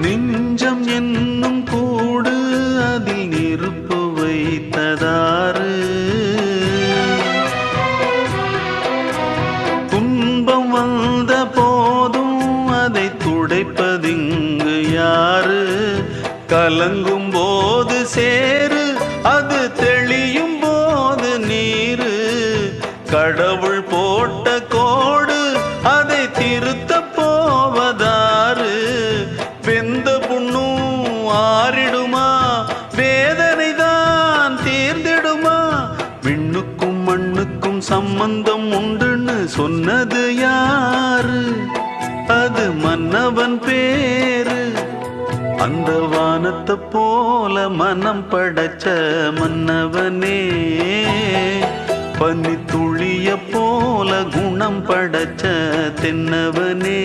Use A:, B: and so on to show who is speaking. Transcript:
A: நெஞ்சம் என்னும் கூடு அதில் நெருப்பு வைத்ததாறு, துன்பம் வந்த போதும் அதை துடைப்பதிங்கு யாரு? கலங்கும் போது சேரு, அது தெளியும் போது நீரு. கடவுள் போட்ட கோடு அதை திருத்த போவதாறு? வெந்த புண்ணும் ஆறிடுமா? வேதனை தான் தீர்ந்திடுமா? விண்ணுக்கும் மண்ணுக்கும் சம்பந்தம் உண்டுன்னு சொன்னது யாரு? அது மன்னவன் பேரு. அந்த வானத்தை போல மனம் படைச்ச மன்னவனே, பனி துளிய போல குணம் படைச்ச தென்னவனே.